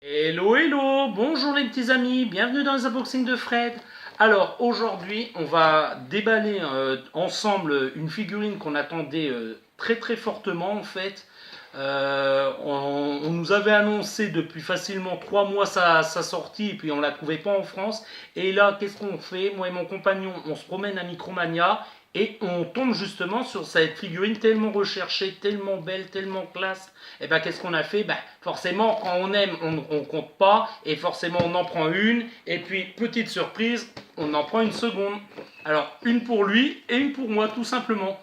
Hello, hello, bonjour les petits amis, bienvenue dans les unboxings de Fred. Alors aujourd'hui, on va déballer ensemble une figurine qu'on attendait très très fortement en fait. On nous avait annoncé depuis facilement 3 mois sa sortie et puis on la trouvait pas en France. Et là, qu'est-ce qu'on fait? Moi et mon compagnon, on se promène à Micromania et on tombe justement sur cette figurine tellement recherchée, tellement belle, tellement classe. Et ben qu'est-ce qu'on a fait? Ben, forcément, quand on aime, on compte pas et forcément on en prend une. Et puis petite surprise, on en prend une seconde. Alors une pour lui et une pour moi tout simplement.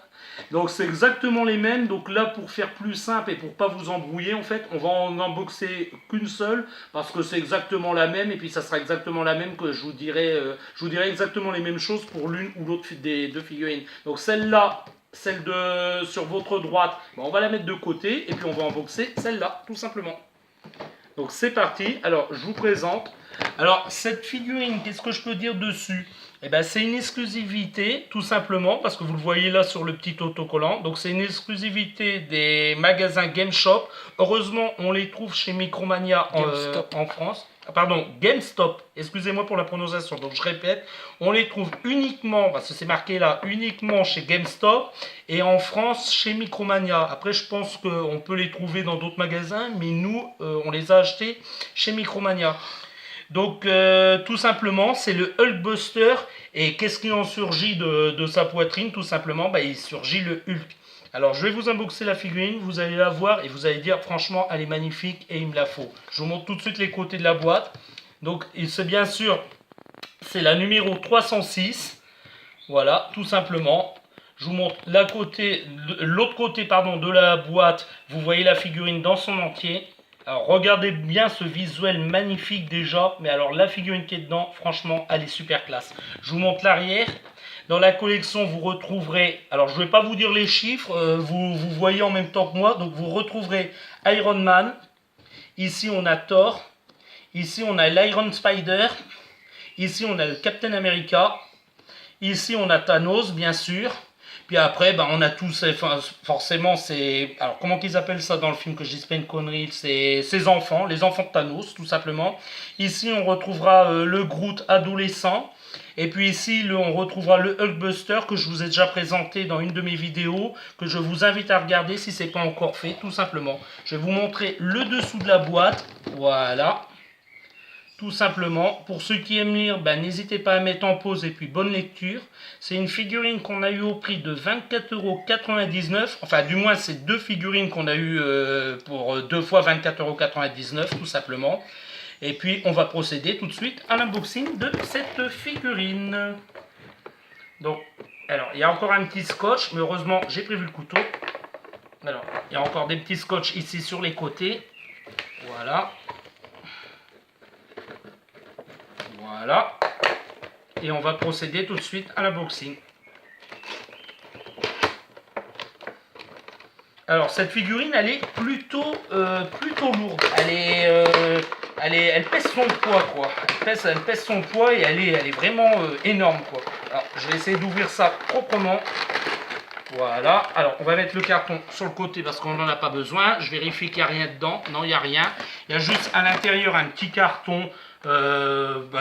Donc c'est exactement les mêmes. Donc là, pour faire plus simple et pour pas vous embrouiller, en fait, on va en unboxer qu'une seule parce que c'est exactement la même et puis ça sera exactement la même que je vous dirai exactement les mêmes choses pour l'une ou l'autre des deux figurines. Donc celle-là, celle de sur votre droite, on va la mettre de côté et puis on va unboxer celle-là, tout simplement. Donc c'est parti. Alors je vous présente. Alors cette figurine, qu'est-ce que je peux dire dessus? Eh ben, c'est une exclusivité, tout simplement, parce que vous le voyez là sur le petit autocollant. Donc c'est une exclusivité des magasins Game Shop. Heureusement, on les trouve chez Micromania en France. Pardon, GameStop, excusez-moi pour la prononciation. Donc je répète, on les trouve uniquement, parce que c'est marqué là, uniquement chez GameStop et en France chez Micromania. Après, je pense qu'on peut les trouver dans d'autres magasins, mais nous, on les a achetés chez Micromania. Donc tout simplement, c'est le Hulkbuster. Et qu'est-ce qui en surgit de sa poitrine? Tout simplement, il surgit le Hulk. Alors je vais vous unboxer la figurine, vous allez la voir et vous allez dire franchement elle est magnifique et il me la faut. Je vous montre tout de suite les côtés de la boîte. Donc c'est bien sûr, c'est la numéro 306. Voilà, tout simplement. Je vous montre l'autre côté de la boîte. Vous voyez la figurine dans son entier. Alors regardez bien ce visuel magnifique déjà, mais alors la figurine qui est dedans, franchement, elle est super classe. Je vous montre l'arrière. Dans la collection, vous retrouverez, alors je ne vais pas vous dire les chiffres, vous voyez en même temps que moi, donc vous retrouverez Iron Man. Ici on a Thor. Ici on a l'Iron Spider. Ici on a le Captain America. Ici on a Thanos, bien sûr. Puis après, on a tous, forcément, c'est... Alors, comment qu'ils appellent ça dans le film, que je dise pas une connerie? C'est ses enfants, les enfants de Thanos, tout simplement. Ici, on retrouvera le Groot adolescent. Et puis ici, on retrouvera le Hulkbuster que je vous ai déjà présenté dans une de mes vidéos, que je vous invite à regarder si ce n'est pas encore fait, tout simplement. Je vais vous montrer le dessous de la boîte. Voilà. Tout simplement, pour ceux qui aiment lire, n'hésitez pas à mettre en pause et puis bonne lecture. C'est une figurine qu'on a eu au prix de 24,99 €. Enfin, du moins, c'est deux figurines qu'on a eu pour deux fois 24,99 € tout simplement. Et puis, on va procéder tout de suite à l'unboxing de cette figurine. Donc, alors, il y a encore un petit scotch, mais heureusement, j'ai prévu le couteau. Alors, il y a encore des petits scotch ici sur les côtés. Voilà. Voilà. Et on va procéder tout de suite à l'unboxing. Alors cette figurine, elle est plutôt lourde. Elle pèse son poids quoi. Elle pèse son poids et elle est vraiment énorme quoi. Alors je vais essayer d'ouvrir ça proprement. Voilà. Alors on va mettre le carton sur le côté parce qu'on n'en a pas besoin. Je vérifie qu'il n'y a rien dedans. Non, il n'y a rien. Il y a juste à l'intérieur un petit carton.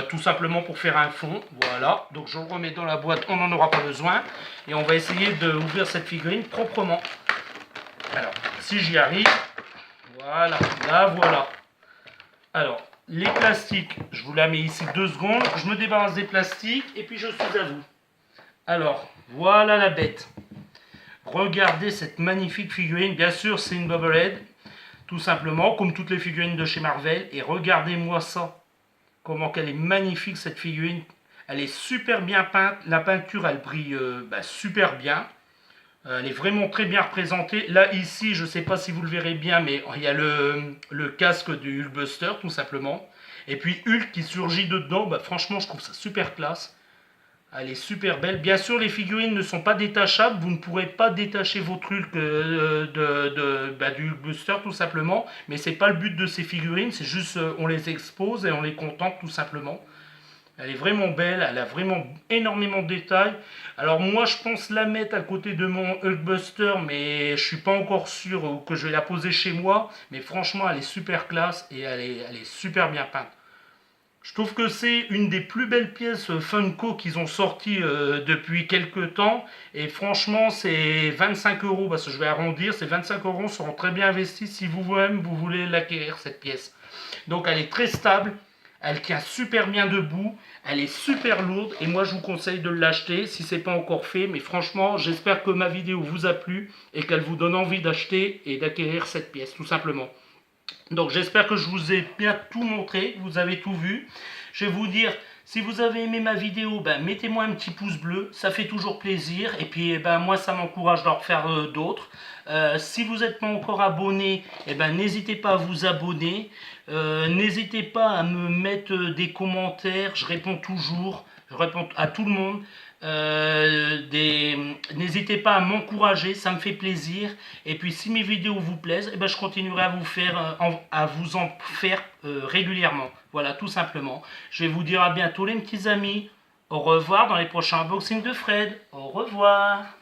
Tout simplement pour faire un fond. Voilà. Donc je le remets dans la boîte. On n'en aura pas besoin. Et on va essayer d'ouvrir cette figurine proprement. Alors, si j'y arrive, voilà, là voilà. Alors, les plastiques, je vous la mets ici 2 secondes, je me débarrasse des plastiques et puis je suis à vous. Alors, voilà la bête. Regardez cette magnifique figurine, bien sûr c'est une Bobblehead, tout simplement, comme toutes les figurines de chez Marvel. Et regardez-moi ça, comment qu'elle est magnifique cette figurine. Elle est super bien peinte, la peinture elle brille super bien. Elle est vraiment très bien représentée. Là, ici, je ne sais pas si vous le verrez bien, mais il y a le casque du Hulkbuster, tout simplement. Et puis Hulk qui surgit dedans. Franchement, je trouve ça super classe. Elle est super belle. Bien sûr, les figurines ne sont pas détachables. Vous ne pourrez pas détacher votre Hulk du Hulkbuster, tout simplement. Mais ce n'est pas le but de ces figurines. C'est juste, on les expose et on les contente, tout simplement. Elle est vraiment belle, elle a vraiment énormément de détails. Alors moi je pense la mettre à côté de mon Hulkbuster, mais je suis pas encore sûr que je vais la poser chez moi. Mais franchement elle est super classe et elle est super bien peinte. Je trouve que c'est une des plus belles pièces Funko qu'ils ont sorties depuis quelques temps. Et franchement, c'est 25 euros, parce que je vais arrondir, ces 25 euros seront très bien investis si vous-même vous voulez l'acquérir, cette pièce. Donc elle est très stable, elle tient super bien debout, elle est super lourde et moi je vous conseille de l'acheter si ce n'est pas encore fait. Mais franchement, j'espère que ma vidéo vous a plu et qu'elle vous donne envie d'acheter et d'acquérir cette pièce, tout simplement. Donc j'espère que je vous ai bien tout montré, vous avez tout vu. Je vais vous dire, si vous avez aimé ma vidéo, ben, mettez-moi un petit pouce bleu, ça fait toujours plaisir. Et puis ben, moi ça m'encourage d'en refaire d'autres. Si vous n'êtes pas encore abonné, ben, n'hésitez pas à vous abonner. N'hésitez pas à me mettre des commentaires, je réponds toujours, je réponds à tout le monde. N'hésitez pas à m'encourager, ça me fait plaisir. Et puis si mes vidéos vous plaisent, eh ben, je continuerai à vous en faire régulièrement. Voilà, tout simplement. Je vais vous dire à bientôt les petits amis. Au revoir dans les prochains unboxings de Fred. Au revoir.